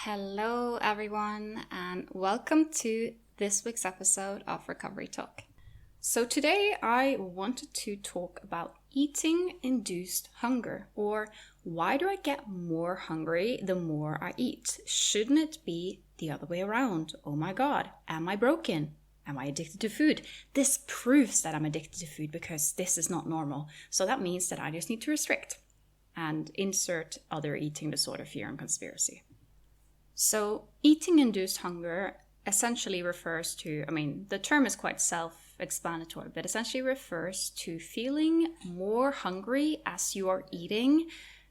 Hello, everyone, and welcome to this week's episode of Recovery Talk. So, today I wanted to talk about eating-induced hunger, or why do I get more hungry the more I eat? Shouldn't it be the other way around? Oh my god, am I broken? Am I addicted to food? This proves that I'm addicted to food because this is not normal. So that means that I just need to restrict and insert other eating disorder, fear, and conspiracy. So eating-induced hunger essentially refers to, the term is quite self-explanatory, but essentially refers to feeling more hungry as you are eating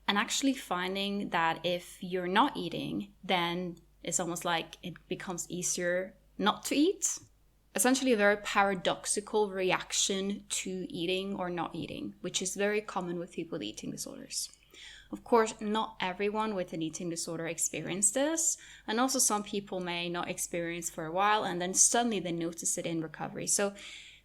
and actually finding that if you're not eating, then it's almost like it becomes easier not to eat. Essentially a very paradoxical reaction to eating or not eating, which is very common with people with eating disorders. Of course, not everyone with an eating disorder experiences this, and also some people may not experience for a while and then suddenly they notice it in recovery. So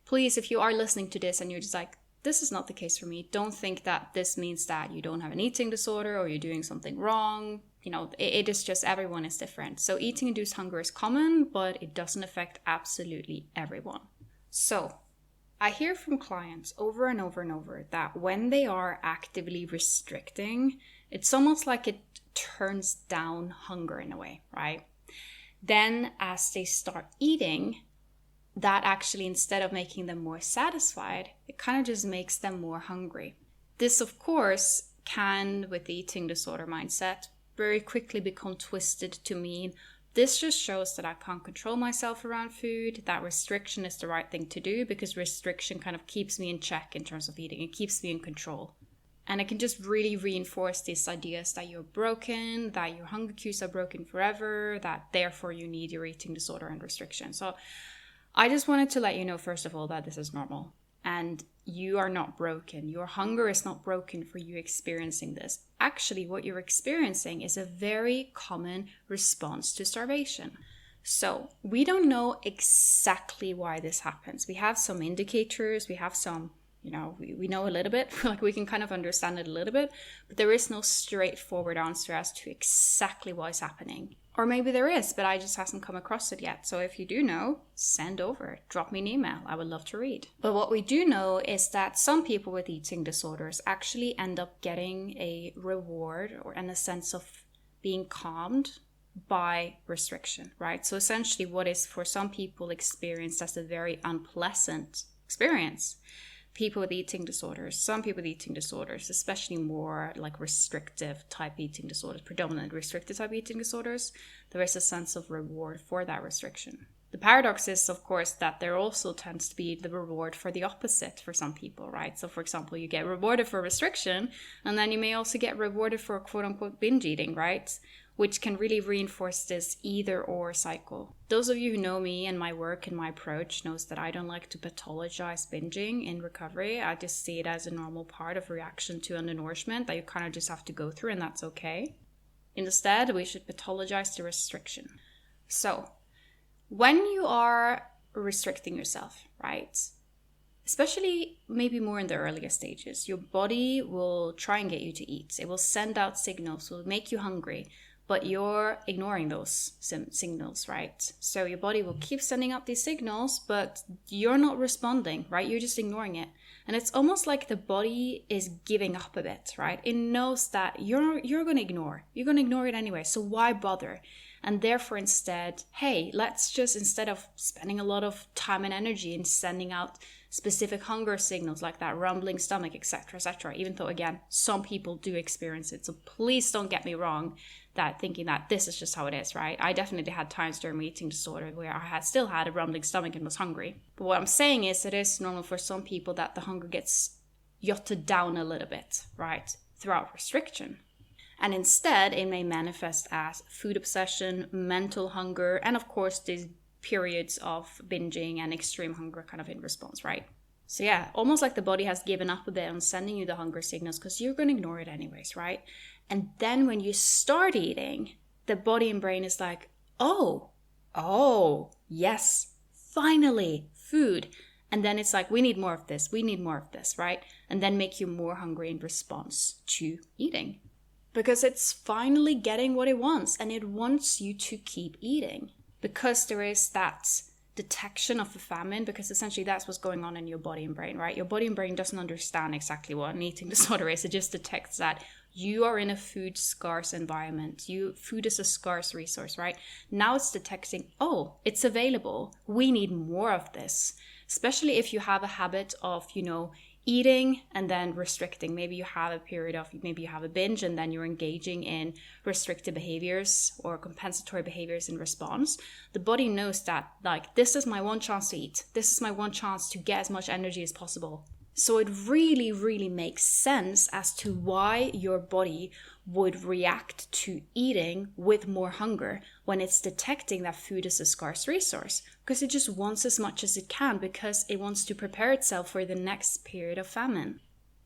please, if you are listening to this and you're just like, this is not the case for me, don't think that this means that you don't have an eating disorder or you're doing something wrong. It is just everyone is different. So eating-induced hunger is common, but it doesn't affect absolutely everyone. So I hear from clients over and over and over that when they are actively restricting, it's almost like it turns down hunger in a way, right? Then as they start eating, that actually, instead of making them more satisfied, it kind of just makes them more hungry. This, of course, can, with the eating disorder mindset, very quickly become twisted to mean this just shows that I can't control myself around food, that restriction is the right thing to do because restriction kind of keeps me in check in terms of eating. It keeps me in control. And it can just really reinforce these ideas that you're broken, that your hunger cues are broken forever, that therefore you need your eating disorder and restriction. So I just wanted to let you know, first of all, that this is normal. And you are not broken. Your hunger is not broken for you experiencing this. Actually, what you're experiencing is a very common response to starvation. So we don't know exactly why this happens. We have some indicators, we have some, we know a little bit, like we can kind of understand it a little bit, but there is no straightforward answer as to exactly why it's happening. Or maybe there is, but I just haven't come across it yet. So if you do know, send over, drop me an email. I would love to read. But what we do know is that some people with eating disorders actually end up getting a reward and a sense of being calmed by restriction, right? So essentially what is for some people experienced as a very unpleasant experience, people with eating disorders, some people with eating disorders, especially more like restrictive type eating disorders, predominant restrictive type eating disorders, there is a sense of reward for that restriction. The paradox is, of course, that there also tends to be the reward for the opposite for some people, right? So for example, you get rewarded for restriction, and then you may also get rewarded for quote unquote binge eating, right? Which can really reinforce this either or cycle. Those of you who know me and my work and my approach knows that I don't like to pathologize binging in recovery. I just see it as a normal part of reaction to undernourishment that you kind of just have to go through, and that's okay. Instead, we should pathologize the restriction. So, when you are restricting yourself, right? Especially maybe more in the earlier stages, your body will try and get you to eat. It will send out signals, will make you hungry, but you're ignoring those signals, right? So your body will keep sending out these signals, but you're not responding, right? You're just ignoring it. And it's almost like the body is giving up a bit, right? It knows that you're going to ignore. You're going to ignore it anyway, so why bother? And therefore instead, hey, let's just, instead of spending a lot of time and energy in sending out specific hunger signals like that rumbling stomach, etc., even though, again, some people do experience it. So please don't get me wrong that thinking that this is just how it is, right? I definitely had times during my eating disorder where I still had a rumbling stomach and was hungry. But what I'm saying is it is normal for some people that the hunger gets jotted down a little bit, right? Throughout restriction. And instead, it may manifest as food obsession, mental hunger, and of course, these periods of binging and extreme hunger kind of in response, right? So yeah, almost like the body has given up a bit on sending you the hunger signals because you're going to ignore it anyways, right? And then when you start eating, the body and brain is like, oh, yes, finally, food. And then it's like, we need more of this, right? And then make you more hungry in response to eating. because it's finally getting what it wants, and it wants you to keep eating. Because there is that detection of a famine, because essentially that's what's going on in your body and brain, right? Your body and brain doesn't understand exactly what an eating disorder is. It just detects that you are in a food scarce environment. Food is a scarce resource, right? Now it's detecting, oh, it's available. We need more of this. Especially if you have a habit of, eating and then restricting. Maybe you have a period of, maybe you have a binge and then you're engaging in restrictive behaviors or compensatory behaviors in response. The body knows that, like, this is my one chance to eat. This is my one chance to get as much energy as possible. So it really, really makes sense as to why your body would react to eating with more hunger when it's detecting that food is a scarce resource, because it just wants as much as it can, because it wants to prepare itself for the next period of famine.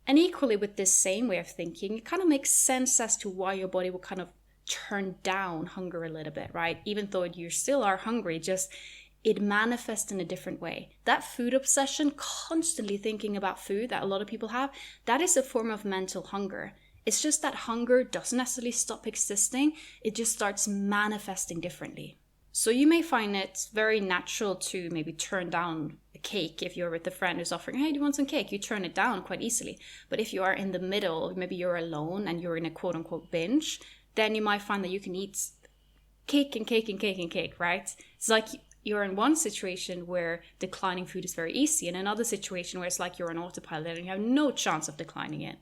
And equally with this same way of thinking, it kind of makes sense as to why your body will kind of turn down hunger a little bit, right? Even though you still are hungry, just it manifests in a different way. That food obsession, constantly thinking about food that a lot of people have, that is a form of mental hunger. It's just that hunger doesn't necessarily stop existing. It just starts manifesting differently. So you may find it very natural to maybe turn down a cake if you're with a friend who's offering, hey, do you want some cake? You turn it down quite easily. But if you are in the middle, maybe you're alone and you're in a quote unquote binge, then you might find that you can eat cake and cake and cake and cake, right? It's like you're in one situation where declining food is very easy, and another situation where it's like you're on autopilot and you have no chance of declining it.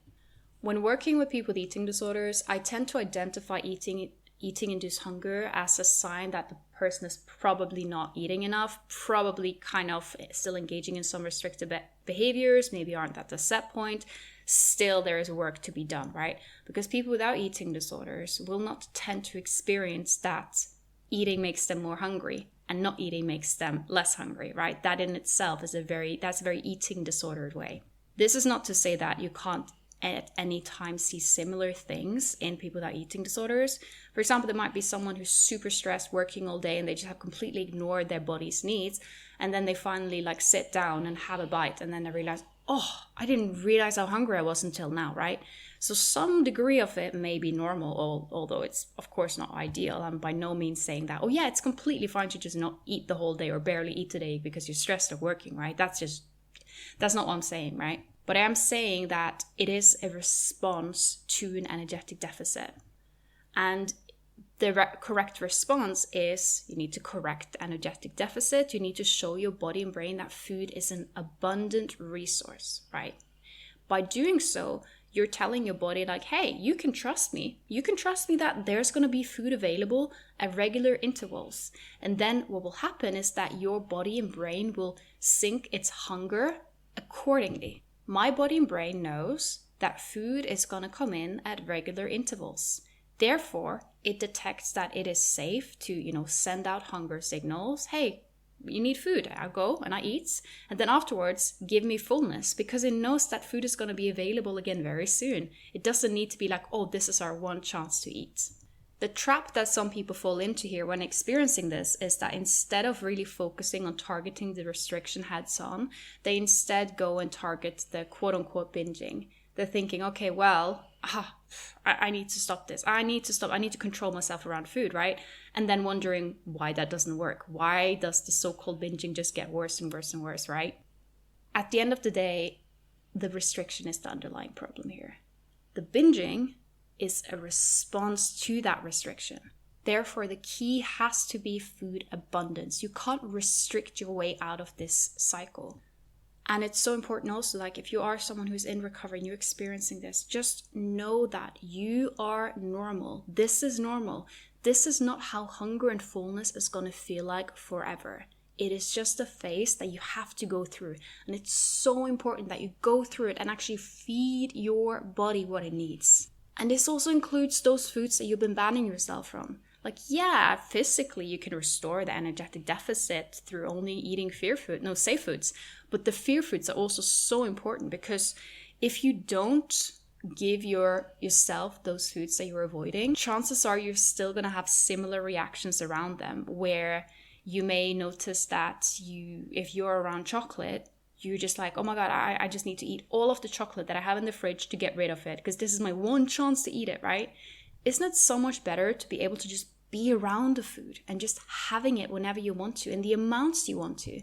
When working with people with eating disorders, I tend to identify eating-induced hunger as a sign that the person is probably not eating enough, probably kind of still engaging in some restrictive behaviors, maybe aren't at the set point. Still, there is work to be done, right? Because people without eating disorders will not tend to experience that eating makes them more hungry and not eating makes them less hungry, right? That in itself is that's a very eating disordered way. This is not to say that you can't at any time see similar things in people that are eating disorders. For example, there might be someone who's super stressed, working all day, and they just have completely ignored their body's needs, and then they finally like sit down and have a bite, and then they realize, oh, I didn't realize how hungry I was until now, right? So some degree of it may be normal, although it's of course not ideal. I'm by no means saying that, oh yeah, it's completely fine to just not eat the whole day or barely eat today because you're stressed or working, right? That's not what I'm saying, right? But I am saying that it is a response to an energetic deficit. And the correct response is you need to correct the energetic deficit. You need to show your body and brain that food is an abundant resource, right? By doing so, you're telling your body like, hey, you can trust me. You can trust me that there's going to be food available at regular intervals. And then what will happen is that your body and brain will sync its hunger accordingly. My body and brain knows that food is going to come in at regular intervals. Therefore, it detects that it is safe to, send out hunger signals. Hey, you need food. I go and I eat. And then afterwards, give me fullness, because it knows that food is going to be available again very soon. It doesn't need to be like, oh, this is our one chance to eat. The trap that some people fall into here when experiencing this is that instead of really focusing on targeting the restriction heads on, they instead go and target the quote unquote binging. They're thinking, okay, well, I need to stop this. I need to control myself around food, right? And then wondering why that doesn't work. Why does the so-called binging just get worse and worse and worse, right? At the end of the day, the restriction is the underlying problem here. The binging is a response to that restriction. Therefore, the key has to be food abundance. You can't restrict your way out of this cycle. And it's so important also, like if you are someone who's in recovery and you're experiencing this, just know that you are normal. This is normal. This is not how hunger and fullness is going to feel like forever. It is just a phase that you have to go through. And it's so important that you go through it and actually feed your body what it needs. And this also includes those foods that you've been banning yourself from. Like, yeah, physically you can restore the energetic deficit through only eating safe foods. But the fear foods are also so important, because if you don't give yourself those foods that you're avoiding, chances are you're still going to have similar reactions around them, where you may notice that if you're around chocolate, you're just like, oh my God, I just need to eat all of the chocolate that I have in the fridge to get rid of it, because this is my one chance to eat it, right? isn't it so much better to be able to just be around the food and just having it whenever you want to, in the amounts you want to?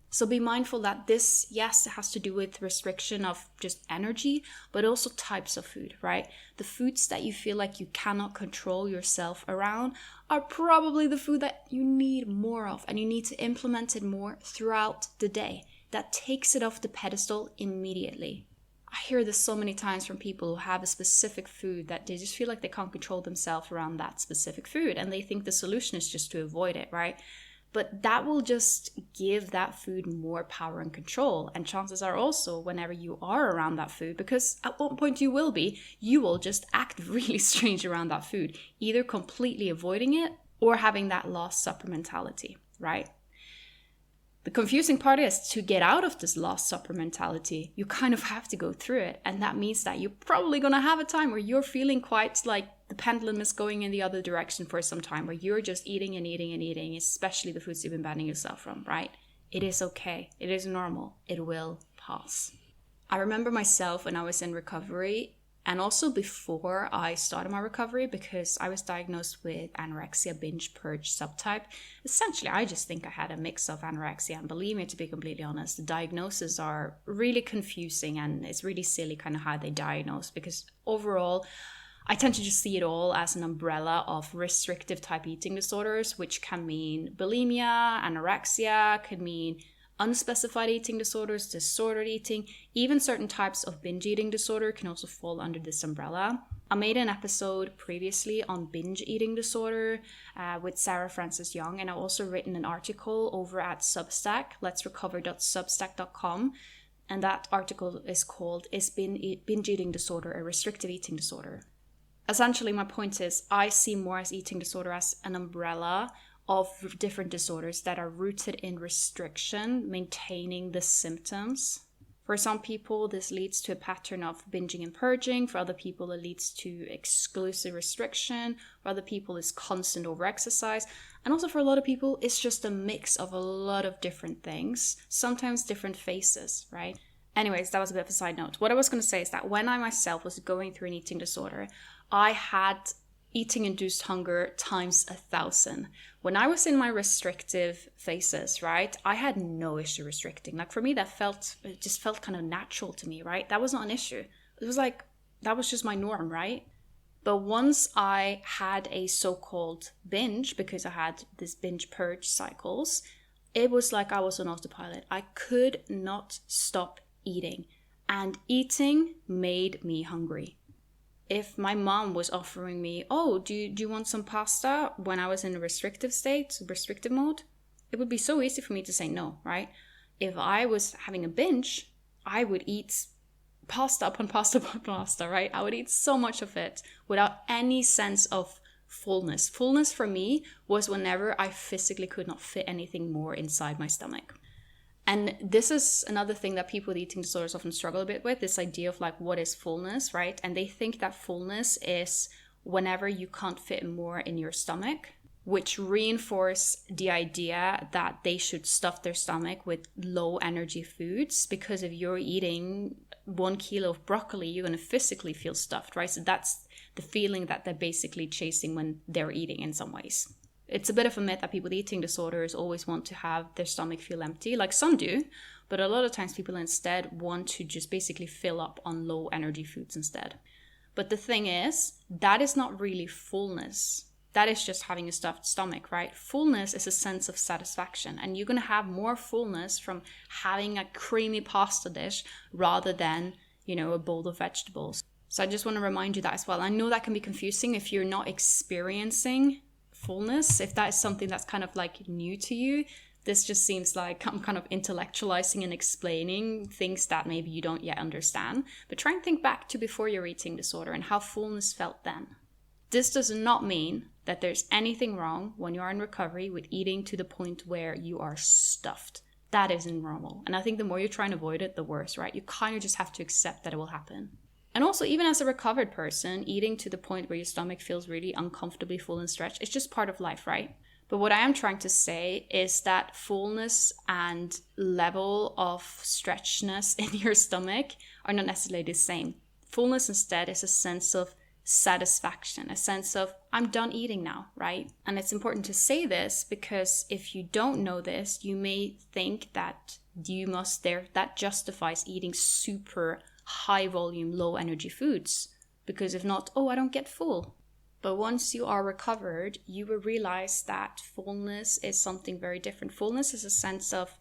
So be mindful that this, yes, it has to do with restriction of just energy, but also types of food, right? The foods that you feel like you cannot control yourself around are probably the food that you need more of, and you need to implement it more throughout the day. That takes it off the pedestal immediately. I hear this so many times from people who have a specific food that they just feel like they can't control themselves around that specific food, and they think the solution is just to avoid it, right? But that will just give that food more power and control. And chances are also, whenever you are around that food, because at one point you will be, you will just act really strange around that food, either completely avoiding it or having that last supper mentality, right? The confusing part is, to get out of this last supper mentality, you kind of have to go through it. And that means that you're probably going to have a time where you're feeling quite like the pendulum is going in the other direction for some time, where you're just eating and eating and eating, especially the foods you've been banning yourself from, right? It is okay. It is normal. It will pass. I remember myself when I was in recovery, and also before I started my recovery, because I was diagnosed with anorexia binge purge subtype. Essentially, I just think I had a mix of anorexia and bulimia, to be completely honest. The diagnoses are really confusing, and it's really silly kind of how they diagnose, because overall, I tend to just see it all as an umbrella of restrictive type eating disorders, which can mean bulimia, anorexia, could mean unspecified eating disorders, disordered eating, even certain types of binge eating disorder can also fall under this umbrella. I made an episode previously on binge eating disorder with Sarah Frances Young, and I've also written an article over at Substack, letsrecover.substack.com, and that article is called "Is Binge Eating Disorder a Restrictive Eating Disorder?" Essentially, my point is, I see more as eating disorder as an umbrella of different disorders that are rooted in restriction, maintaining the symptoms. For some people, this leads to a pattern of binging and purging. For other people, it leads to exclusive restriction. For other people, it's constant overexercise. And also for a lot of people, it's just a mix of a lot of different things, sometimes different faces, right? Anyways, that was a bit of a side note. What I was going to say is that when I myself was going through an eating disorder, I had eating-induced hunger times 1,000. When I was in my restrictive phases, right, I had no issue restricting. Like for me, it just felt kind of natural to me, right? That was not an issue. It was like, that was just my norm, right? But once I had a so-called binge, because I had this binge purge cycles, it was like I was on autopilot. I could not stop eating, and eating made me hungry. If my mom was offering me, oh, do you want some pasta, when I was in a restrictive state, restrictive mode, it would be so easy for me to say no, right? If I was having a binge, I would eat pasta upon pasta upon pasta, right? I would eat so much of it without any sense of fullness. Fullness for me was whenever I physically could not fit anything more inside my stomach. And this is another thing that people with eating disorders often struggle a bit with, this idea of like, what is fullness, right? And they think that fullness is whenever you can't fit more in your stomach, which reinforce the idea that they should stuff their stomach with low energy foods, because if you're eating 1 kilo of broccoli, you're going to physically feel stuffed, right? So that's the feeling that they're basically chasing when they're eating in some ways. It's a bit of a myth that people with eating disorders always want to have their stomach feel empty. Like some do, but a lot of times people instead want to just basically fill up on low energy foods instead. But the thing is, that is not really fullness. That is just having a stuffed stomach, right? Fullness is a sense of satisfaction, and you're going to have more fullness from having a creamy pasta dish rather than, a bowl of vegetables. So I just want to remind you that as well. I know that can be confusing if you're not experiencing fullness, if that is something that's kind of like new to you. This just seems like I'm kind of intellectualizing and explaining things that maybe you don't yet understand. But try and think back to before your eating disorder and how fullness felt then. This does not mean that there's anything wrong when you are in recovery with eating to the point where you are stuffed. That isn't normal. And I think the more you try and avoid it, the worse, right? You kind of just have to accept that it will happen. And also, even as a recovered person, eating to the point where your stomach feels really uncomfortably full and stretched, it's just part of life, right? But what I am trying to say is that fullness and level of stretchness in your stomach are not necessarily the same. Fullness instead is a sense of satisfaction, a sense of, I'm done eating now, right? And it's important to say this because if you don't know this, you may think that that justifies eating super high volume, low energy foods. Because if not, I don't get full. But once you are recovered, you will realize that fullness is something very different. Fullness is a sense of,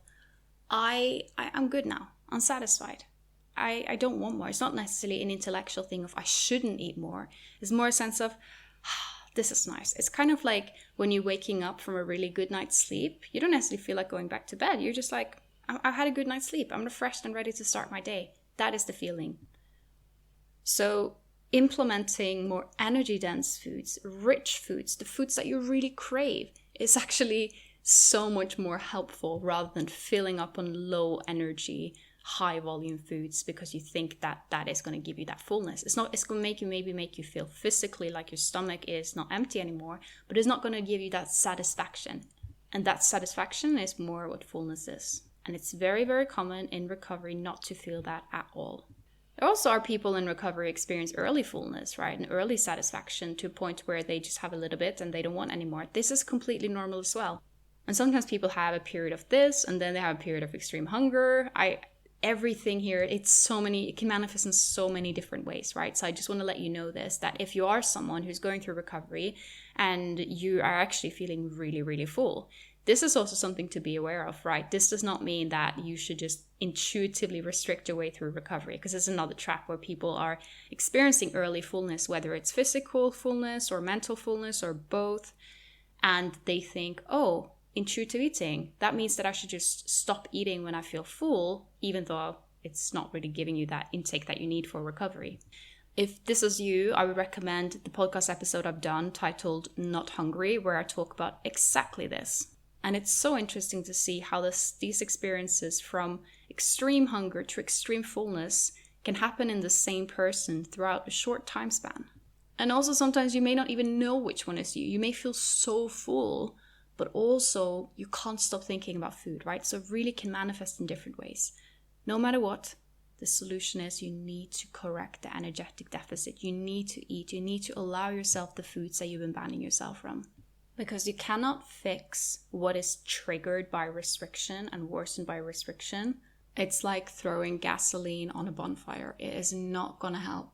I'm good now. I'm satisfied. I don't want more. It's not necessarily an intellectual thing of I shouldn't eat more. It's more a sense of, this is nice. It's kind of like when you're waking up from a really good night's sleep, you don't necessarily feel like going back to bed. You're just like, I've had a good night's sleep. I'm refreshed and ready to start my day. That is the feeling. So implementing more energy-dense foods, rich foods, the foods that you really crave, is actually so much more helpful rather than filling up on low energy, high volume foods because you think that is going to give you that fullness. It's going to make you feel physically like your stomach is not empty anymore, but it's not going to give you that satisfaction. And that satisfaction is more what fullness is. And it's very, very common in recovery not to feel that at all. There also are people in recovery experience early fullness, right? And early satisfaction to a point where they just have a little bit and they don't want any more. This is completely normal as well. And sometimes people have a period of this and then they have a period of extreme hunger. Everything here, it can manifest in so many different ways, right? So I just want to let you know this, that if you are someone who's going through recovery and you are actually feeling really, really full, this is also something to be aware of, right? This does not mean that you should just intuitively restrict your way through recovery, because it's another trap where people are experiencing early fullness, whether it's physical fullness or mental fullness or both, and they think, intuitive eating, that means that I should just stop eating when I feel full, even though it's not really giving you that intake that you need for recovery. If this is you, I would recommend the podcast episode I've done titled Not Hungry, where I talk about exactly this. And it's so interesting to see how these experiences from extreme hunger to extreme fullness can happen in the same person throughout a short time span. And also sometimes you may not even know which one is you. You may feel so full, but also you can't stop thinking about food, right? So it really can manifest in different ways. No matter what, the solution is you need to correct the energetic deficit. You need to eat. You need to allow yourself the foods that you've been banning yourself from. Because you cannot fix what is triggered by restriction and worsened by restriction. It's like throwing gasoline on a bonfire. It is not going to help.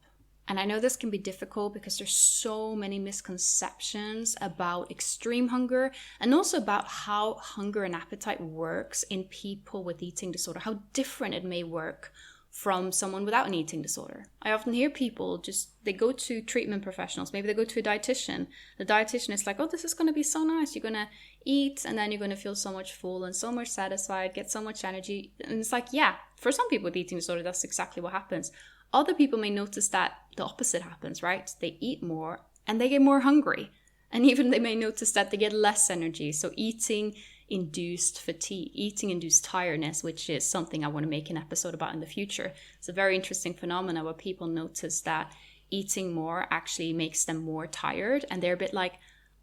And I know this can be difficult because there's so many misconceptions about extreme hunger and also about how hunger and appetite works in people with eating disorder, how different it may work from someone without an eating disorder. I often hear people they go to treatment professionals, maybe they go to a dietitian. The dietitian is like, this is going to be so nice. You're going to eat and then you're going to feel so much full and so much satisfied, get so much energy. And it's like, yeah, for some people with eating disorder, that's exactly what happens. Other people may notice that the opposite happens, right? They eat more and they get more hungry. And even they may notice that they get less energy. So eating-induced fatigue, eating-induced tiredness, which is something I want to make an episode about in the future. It's a very interesting phenomenon where people notice that eating more actually makes them more tired. And they're a bit like,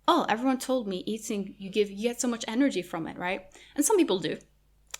everyone told me eating, you get so much energy from it, right? And some people do.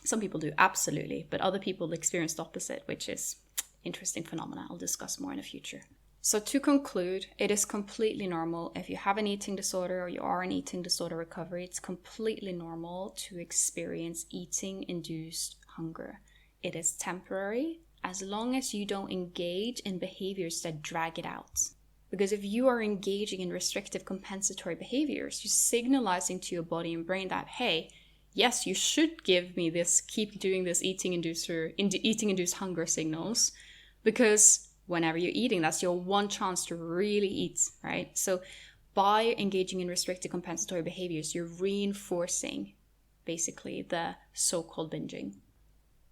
Some people do, absolutely. But other people experience the opposite, which is interesting phenomena I'll discuss more in the future. So to conclude, it is completely normal if you have an eating disorder or you are in eating disorder recovery, it's completely normal to experience eating-induced hunger. It is temporary as long as you don't engage in behaviors that drag it out. Because if you are engaging in restrictive compensatory behaviors, you're signalizing to your body and brain that, hey, yes, you should give me this, keep doing this eating-induced hunger signals, because whenever you're eating, that's your one chance to really eat, right? So by engaging in restricted compensatory behaviors, you're reinforcing basically the so-called binging.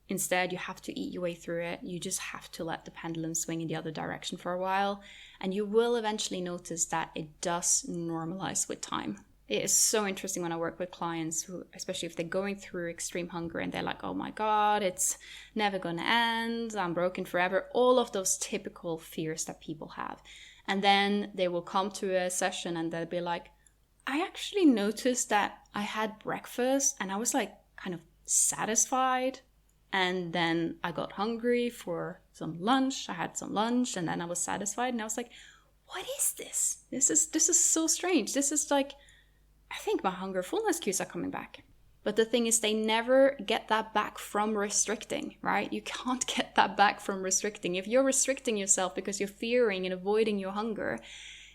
Instead, you have to eat your way through it. You just have to let the pendulum swing in the other direction for a while, and you will eventually notice that it does normalize with time. It is so interesting when I work with clients who, especially if they're going through extreme hunger and they're like, oh my God, it's never going to end. I'm broken forever. All of those typical fears that people have. And then they will come to a session and they'll be like, I actually noticed that I had breakfast and I was like kind of satisfied. And then I got hungry for some lunch. I had some lunch and then I was satisfied. And I was like, what is this? This is so strange. This is like, I think my hunger fullness cues are coming back. But the thing is, they never get that back from restricting, right? You can't get that back from restricting. If you're restricting yourself because you're fearing and avoiding your hunger,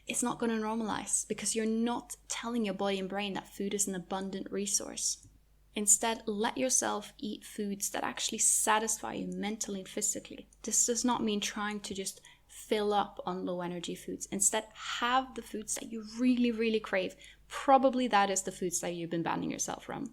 it's not going to normalize because you're not telling your body and brain that food is an abundant resource. Instead, let yourself eat foods that actually satisfy you mentally and physically. This does not mean trying to just fill up on low energy foods. Instead, have the foods that you really, really crave. Probably that is the foods that you've been banning yourself from.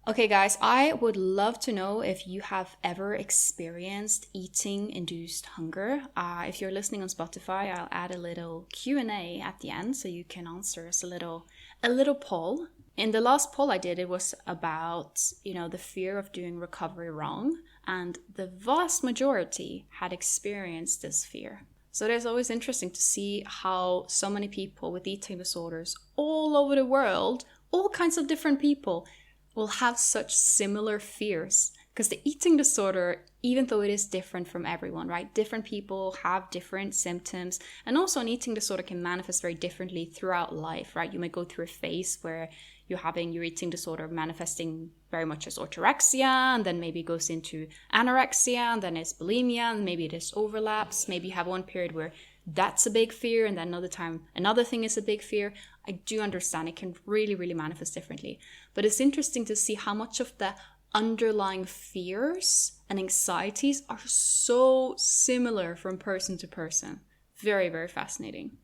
Okay, guys, I would love to know if you have ever experienced eating-induced hunger. If you're listening on Spotify, I'll add a little Q&A at the end so you can answer us a little poll. In the last poll I did, it was about, the fear of doing recovery wrong, and the vast majority had experienced this fear. So it is always interesting to see how so many people with eating disorders all over the world, all kinds of different people, will have such similar fears. Because the eating disorder, even though it is different from everyone, right? Different people have different symptoms. And also an eating disorder can manifest very differently throughout life, right? You might go through a phase where you're having your eating disorder manifesting very much as orthorexia, and then maybe it goes into anorexia, and then it's bulimia, and maybe it is overlaps. Maybe you have one period where that's a big fear, and then another time another thing is a big fear. I do understand it can really, really manifest differently. But it's interesting to see how much of the underlying fears and anxieties are so similar from person to person. Very, very fascinating.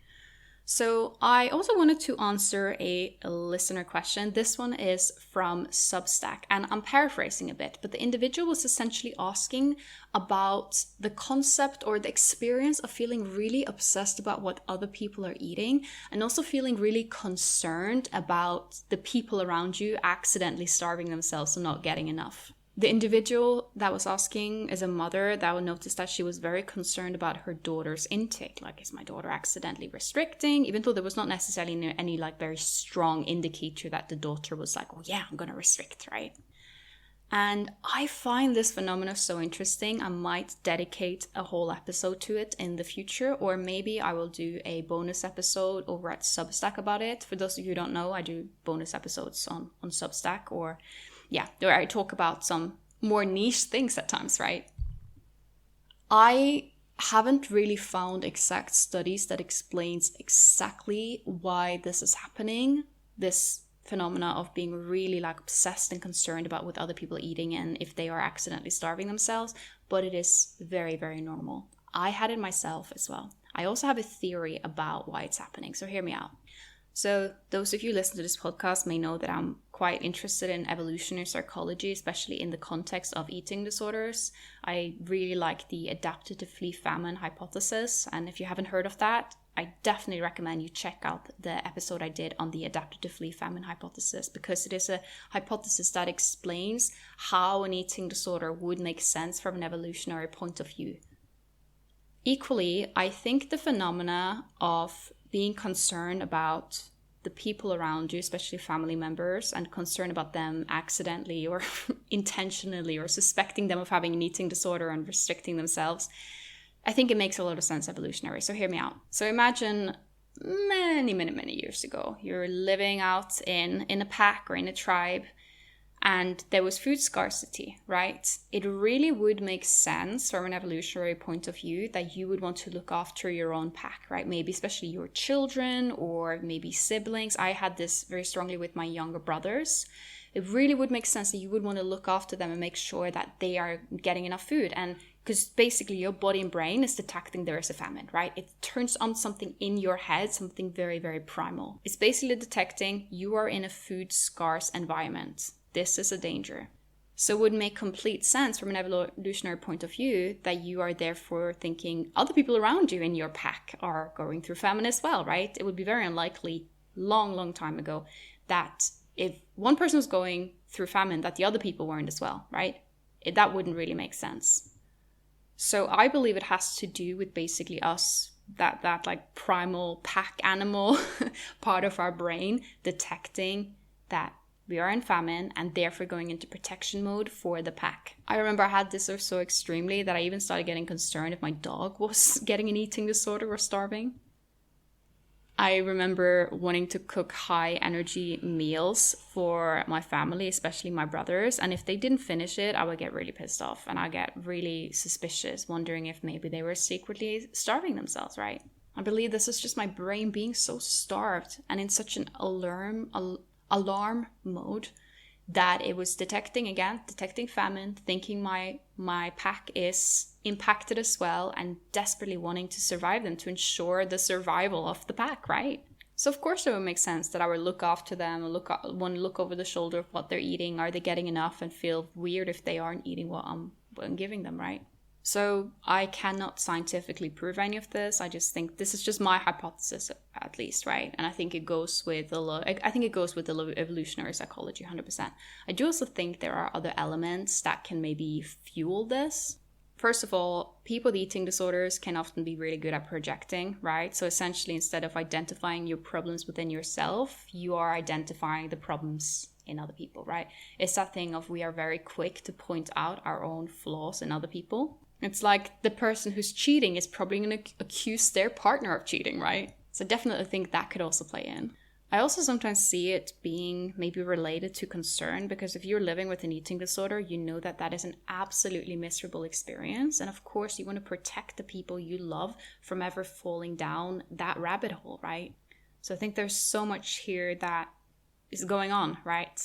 So I also wanted to answer a listener question. This one is from Substack, and I'm paraphrasing a bit, but the individual was essentially asking about the concept or the experience of feeling really obsessed about what other people are eating, and also feeling really concerned about the people around you accidentally starving themselves and not getting enough. The individual that was asking is a mother that would notice that she was very concerned about her daughter's intake. Like, is my daughter accidentally restricting? Even though there was not necessarily any like very strong indicator that the daughter was like, oh yeah, I'm going to restrict, right? And I find this phenomenon so interesting. I might dedicate a whole episode to it in the future, or maybe I will do a bonus episode over at Substack about it. For those of you who don't know, I do bonus episodes on Substack, or where I talk about some more niche things at times, right? I haven't really found exact studies that explains exactly why this is happening, this phenomena of being really like obsessed and concerned about what other people are eating and if they are accidentally starving themselves, but it is very, very normal. I had it myself as well. I also have a theory about why it's happening, so hear me out. So those of you who listen to this podcast may know that I'm quite interested in evolutionary psychology, especially in the context of eating disorders. I really like the adaptive to flee famine hypothesis. And if you haven't heard of that, I definitely recommend you check out the episode I did on the adaptive to flee famine hypothesis, because it is a hypothesis that explains how an eating disorder would make sense from an evolutionary point of view. Equally, I think the phenomena of being concerned about the people around you, especially family members, and concerned about them accidentally or intentionally or suspecting them of having an eating disorder and restricting themselves, I think it makes a lot of sense evolutionary. So hear me out. So imagine many years ago, you're living out in a pack or in a tribe, and there was food scarcity, right? It really would make sense from an evolutionary point of view that you would want to look after your own pack, right? Maybe especially your children or maybe siblings. I had this very strongly with my younger brothers. It really would make sense that you would want to look after them and make sure that they are getting enough food. And because basically your body and brain is detecting there is a famine, right? It turns on something in your head, something very, very primal. It's basically detecting you are in a food scarce environment. This is a danger. So it would make complete sense from an evolutionary point of view that you are therefore thinking other people around you in your pack are going through famine as well, right? It would be very unlikely, long time ago, that if one person was going through famine, that the other people weren't as well, right? That wouldn't really make sense. So I believe it has to do with basically us, that like primal pack animal part of our brain detecting that we are in famine and therefore going into protection mode for the pack. I remember I had this so extremely that I even started getting concerned if my dog was getting an eating disorder or starving. I remember wanting to cook high energy meals for my family, especially my brothers. And if they didn't finish it, I would get really pissed off and I get really suspicious, wondering if maybe they were secretly starving themselves, right? I believe this is just my brain being so starved and in such an alarm mode that it was detecting famine, thinking my pack is impacted as well, and desperately wanting to survive them to ensure the survival of the pack, right? So of course it would make sense that I would look after them, want to look over the shoulder of what they're eating. Are they getting enough? And feel weird if they aren't eating what I'm giving them, right? So I cannot scientifically prove any of this. I just think this is just my hypothesis, at least, right? And I think it goes with I think it goes with the evolutionary psychology, 100%. I do also think there are other elements that can maybe fuel this. First of all, people with eating disorders can often be really good at projecting, right? So essentially, instead of identifying your problems within yourself, you are identifying the problems in other people, right? It's that thing of we are very quick to point out our own flaws in other people. It's like the person who's cheating is probably going to accuse their partner of cheating, right? So I definitely think that could also play in. I also sometimes see it being maybe related to concern, because if you're living with an eating disorder, you know that that is an absolutely miserable experience. And of course, you want to protect the people you love from ever falling down that rabbit hole, right? So I think there's so much here that is going on, right?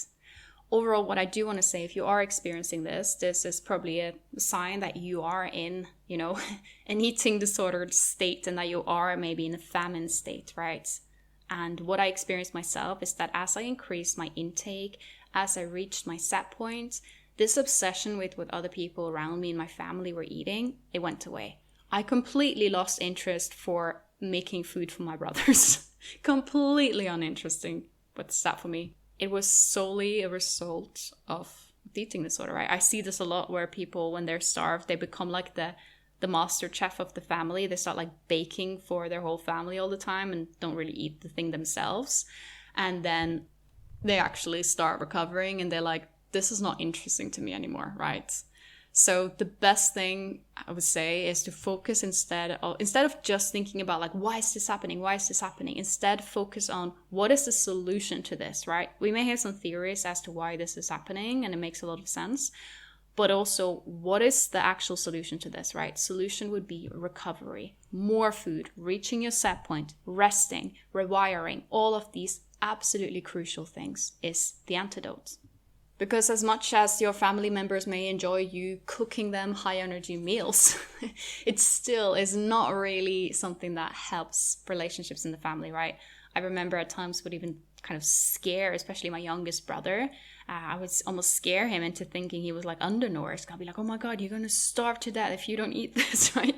Overall, what I do want to say, if you are experiencing this is probably a sign that you are in, an eating disordered state, and that you are maybe in a famine state, right? And what I experienced myself is that as I increased my intake, as I reached my set point, this obsession with what other people around me and my family were eating, it went away. I completely lost interest for making food for my brothers. Completely uninteresting. What's that for me? It was solely a result of the eating disorder, right? I see this a lot where people, when they're starved, they become like the master chef of the family. They start like baking for their whole family all the time and don't really eat the thing themselves. And then they actually start recovering and they're like, this is not interesting to me anymore, right? So the best thing I would say is to focus instead of just thinking about like, why is this happening? Instead, focus on what is the solution to this, right? We may have some theories as to why this is happening and it makes a lot of sense, but also what is the actual solution to this, right? Solution would be recovery, more food, reaching your set point, resting, rewiring. All of these absolutely crucial things is the antidote. Because as much as your family members may enjoy you cooking them high energy meals, it still is not really something that helps relationships in the family, right? I remember at times would even kind of scare, especially my youngest brother. I would almost scare him into thinking he was like undernourished. I'd be like, oh my God, you're going to starve to death if you don't eat this, right?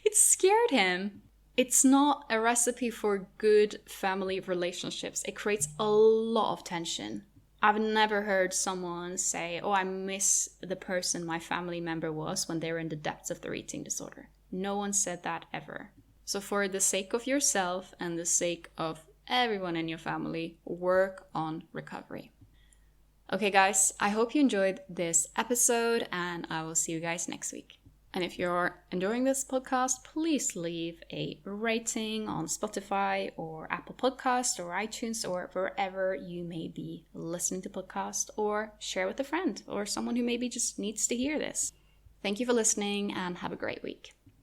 It scared him. It's not a recipe for good family relationships. It creates a lot of tension. I've never heard someone say, oh, I miss the person my family member was when they were in the depths of their eating disorder. No one said that ever. So for the sake of yourself and the sake of everyone in your family, work on recovery. Okay, guys, I hope you enjoyed this episode and I will see you guys next week. And if you're enjoying this podcast, please leave a rating on Spotify or Apple Podcasts or iTunes or wherever you may be listening to podcasts, or share with a friend or someone who maybe just needs to hear this. Thank you for listening and have a great week.